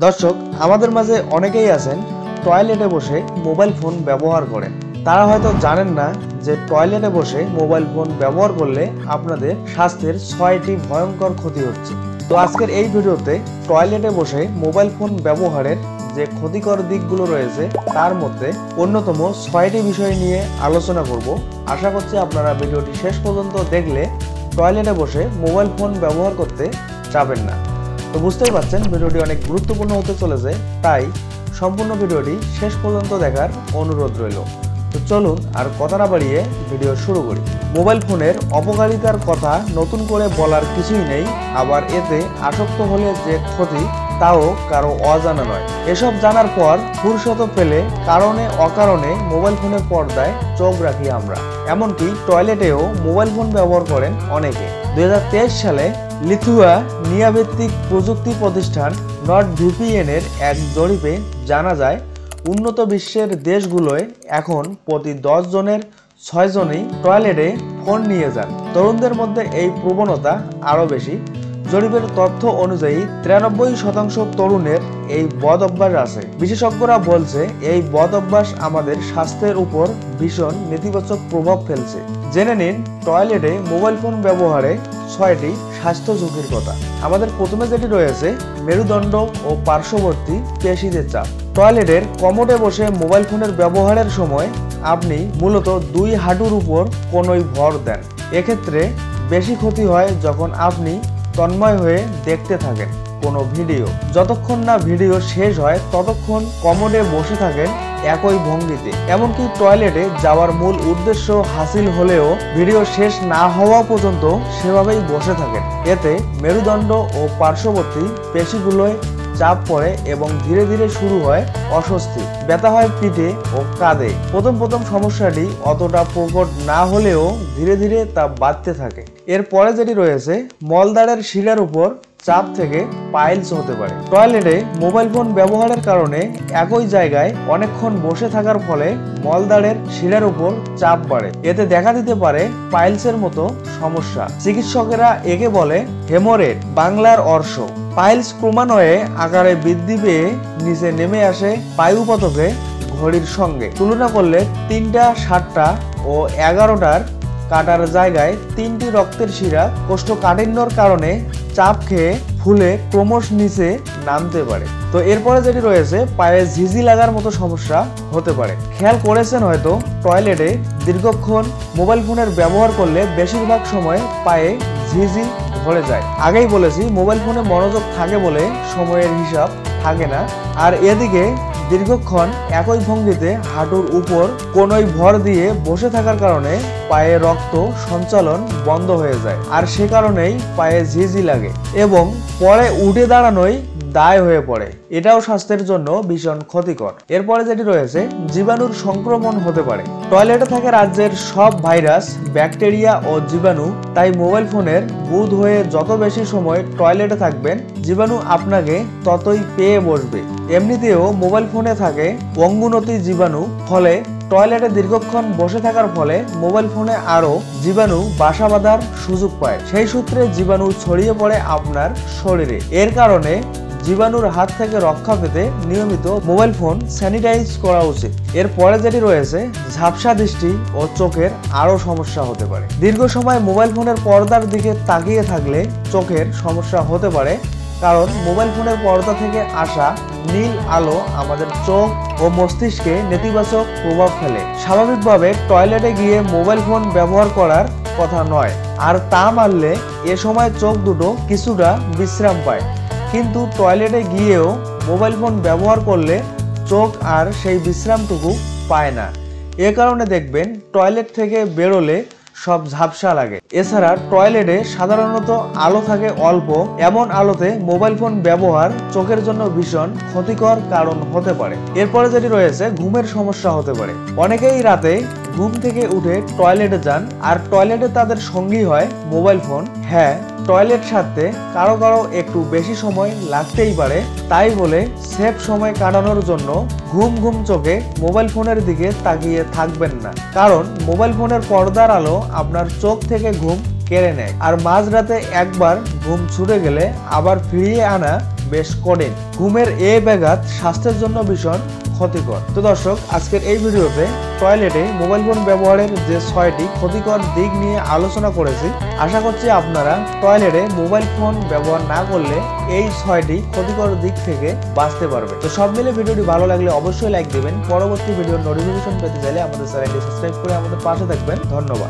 দর্শক, আমাদের মাঝে অনেকেই আছেন টয়লেটে বসে মোবাইল ফোন ব্যবহার করেন। তারা হয়তো জানেন না যে টয়লেটে বসে মোবাইল ফোন ব্যবহার করলে আপনাদের স্বাস্থ্যের 6টি ভয়ঙ্কর ক্ষতি হচ্ছে। তো আজকের এই ভিডিওতে টয়লেটে বসে মোবাইল ফোন ব্যবহারের যে ক্ষতিকর দিকগুলো রয়েছে তার মধ্যে অন্যতম 6টি বিষয় নিয়ে আলোচনা করব। আশা করছি আপনারা ভিডিওটি শেষ পর্যন্ত দেখলে টয়লেটে বসে মোবাইল ফোন ব্যবহার করতে চাবেন না। তো বুঝতেই পারছেন ভিডিওটি অনেক গুরুত্বপূর্ণ হতে চলেছে, তাই সম্পূর্ণ ভিডিওটি শেষ পর্যন্ত দেখার অনুরোধ রইল। তো চলুন আর কথা না বাড়িয়ে ভিডিও শুরু করি। মোবাইল ফোনের অপকারিতার কথা নতুন করে বলার কিছুই নেই, আবার এতে আসক্ত হলে যে ক্ষতি তাও কারো অজানা নয়। এসব জানার পর ফুরসত পেলে কারণে অকারণে মোবাইল ফোনের পর্দায় চোখ রাখি আমরা। এমনকি টয়লেটেও মোবাইল ফোন ব্যবহার করেন অনেকে। 2023 সালে লিথুয়ানিয়া ভিত্তিক প্রযুক্তি প্রতিষ্ঠান নর্ডভিপিএন এর এক জরিপে জানা যায় উন্নত বিশ্বের দেশগুলোয় এখন প্রতি 10 জনের 6 জনই টয়লেটে ফোন নিয়ে যান। তরুণদের মধ্যে এই প্রবণতা আরও বেশি। জরিপের তথ্য অনুযায়ী 93% তরুণের এই বদ অভ্যাস আছে। বিশেষজ্ঞরা বলছে এই বদ অভ্যাস আমাদের স্বাস্থ্যের উপর ভীষণ নেতিবাচক প্রভাব ফেলছে। জেনে নিন টয়লেটে মোবাইল ফোন ব্যবহারে 6টি স্বাস্থ্য ঝুঁকির কথা। আমাদের প্রথমে যেটি রয়েছে মেরুদণ্ড ও পার্শ্ববর্তী পেশিদের চাপ। টয়লেটের কমোডে বসে মোবাইল ফোনের ব্যবহারের সময় আপনি মূলত 2 হাঁটুর উপর কোনোই ভর দেন। এক্ষেত্রে বেশি ক্ষতি হয় যখন আপনি তন্ময় হয়ে দেখতে থাকেন কোনো ভিডিও। যতক্ষণ না ভিডিও শেষ হয় ততক্ষণ কমোডে বসে থাকেন একই ভঙ্গিতে। এমনকি টয়লেটে যাওয়ার মূল উদ্দেশ্য হাসিল হলেও ভিডিও শেষ না হওয়া পর্যন্ত সেভাবেই বসে থাকেন। এতে মেরুদণ্ড ও পার্শ্ববর্তী পেশিগুলোয় চাপ পড়ে এবং ধীরে ধীরে শুরু হয় অস্বস্তি, ব্যথা হয় পিঠে ও কাঁধে। প্রথম সমস্যাটি অতটা প্রকট না হলেও ধীরে ধীরে তা বাড়তে থাকে। এরপরে যেটি রয়েছে মলদ্বারের শিরার উপর চাপ থেকে পাইলস হতে পারে। টয়লেটে মোবাইল ফোন ব্যবহারের কারণে একই জায়গায় অনেকক্ষণ বসে থাকার ফলে মলদ্বারের শিরার উপর চাপ বাড়ে। এতে দেখা দিতে পারে পাইলসের মতো সমস্যা। চিকিৎসকেরা একে বলে হেমোরেড, বাংলার অর্শ। পাইলস ক্রমান্বয়ে আকারে বৃদ্ধি পেয়ে নিচে নেমে আসে পায়ুপথকে ঘড়ির সঙ্গে তুলনা করলে 3টা 7টা ও 11টার কাটার জায়গায় 3টি রক্তের শিরা কোষ্ঠকাঠিন্যর কারণে চাপ খেয়ে ফুলে ক্রমশ নিচে নামতে পারে। তো এরপরে যেটি রয়েছে পায়ে ঝিঝি লাগার মতো সমস্যা হতে পারে। খেয়াল করেছেন হয়তো টয়লেটে দীর্ঘক্ষণ মোবাইল ফোনের ব্যবহার করলে বেশিরভাগ সময় পায়ে ঝিঝি ধরে যায়। আগেই বলেছি মোবাইল ফোনে মনোযোগ থাকে বলে সময়ের হিসাব থাকে না। আর এদিকে দীর্ঘক্ষণ একই ভঙ্গিতে হাঁটুর উপর কোনোই ভর দিয়ে বসে থাকার কারণে পায়ে রক্ত সঞ্চালন বন্ধ হয়ে যায়, আর সে কারণেই পায়ে ঝিঝি লাগে এবং পরে উঠে দাঁড়ানোই দায় হয়ে পড়ে। এটাও স্বাস্থ্যের জন্য ভীষণ ক্ষতিকর। এরপরে যেটি রয়েছে জীবাণুর সংক্রমণ হতে পারে। টয়লেটে থাকে রাজ্যের সব ভাইরাস, ব্যাকটেরিয়া ও জীবাণু। তাই মোবাইল ফোনের বুঁদ হয়ে যত বেশি সময় টয়লেটে থাকবেন জীবাণু আপনাকে ততই পেয়ে বসবে। এমনিতেও মোবাইল ফোনে থাকে অঙ্গুনতি জীবাণু, ফলে টয়লেটে দীর্ঘক্ষণ বসে থাকার ফলে মোবাইল ফোনে আরো জীবাণু বাসা বাঁধার সুযোগ পায়। সেই সূত্রে জীবাণু ছড়িয়ে পড়ে আপনার শরীরে। এর কারণে জীবাণুর হাত থেকে রক্ষা পেতে নিয়মিত মোবাইল ফোন স্যানিটাইজ করা উচিত। এরপরে যেটি রয়েছে ঝাপসা দৃষ্টি ও চোখের আরো সমস্যা হতে পারে। দীর্ঘ সময় মোবাইল ফোনের পর্দার দিকে তাকিয়ে থাকলে চোখের সমস্যা হতে পারে, কারণ মোবাইল ফোনের পর্দা থেকে আসা নীল আলো আমাদের চোখ ও মস্তিষ্কে নেতিবাচক প্রভাব ফেলে। স্বাভাবিকভাবে টয়লেটে গিয়ে মোবাইল ফোন ব্যবহার করার কথা নয়, আর তা মানলে এ সময় চোখ দুটো কিছুটা বিশ্রাম পায়। কিন্তু টয়লেটে গিয়েও মোবাইল ফোন ব্যবহার করলে চোখ আর সেই বিশ্রামটুকু পায় না। এ কারণে দেখবেন টয়লেট থেকে বেরোলে সব ঝাপসা লাগে। এছাড়া টয়লেটে সাধারণত আলো থাকে অল্প। এমন আলোতে মোবাইল ফোন ব্যবহার চোখের জন্য ভীষণ ক্ষতিকর কারণ হতে পারে। এরপরে যেটি রয়েছে ঘুমের সমস্যা হতে পারে। অনেকেই রাতে ঘুম থেকে উঠে টয়লেটে যান, আর টয়লেটে তাদের সঙ্গী হয় মোবাইল ফোন। হ্যাঁ, টয়লেট সারতে কারো কারো একটু বেশি সময় লাগতেই পারে। তাই বলে সেফ সময় কাটানোর জন্য ঘুম চোখে মোবাইল ফোনের দিকে তাকিয়ে থাকবেন না, কারণ মোবাইল ফোনের পর্দার আলো আপনার চোখ থেকে ঘুম কেড়ে নেয়। আর মাঝরাতে একবার ঘুম ছুটে গেলে আবার ফিরিয়ে আনা বেশ কঠিন। ঘুমের এই ব্যাঘাত স্বাস্থ্যের জন্য ভীষণ ক্ষতিকর। তো দর্শক, আজকের এই ভিডিওতে টয়লেটে মোবাইল ফোন ব্যবহারের যে 6টি ক্ষতিকর দিক নিয়ে আলোচনা করেছি। আশা করছি আপনারা টয়লেটে মোবাইল ফোন ব্যবহার না করলে এই 6টি ক্ষতিকর দিক থেকে বাঁচতে পারবে। তো সব মিলে ভিডিওটি ভালো লাগলে অবশ্যই লাইক দিবেন। পরবর্তী ভিডিওর নোটিফিকেশন পেতে চাইলে আমাদের চ্যানেলটি সাবস্ক্রাইব করে আমাদের পাশে থাকবেন। ধন্যবাদ।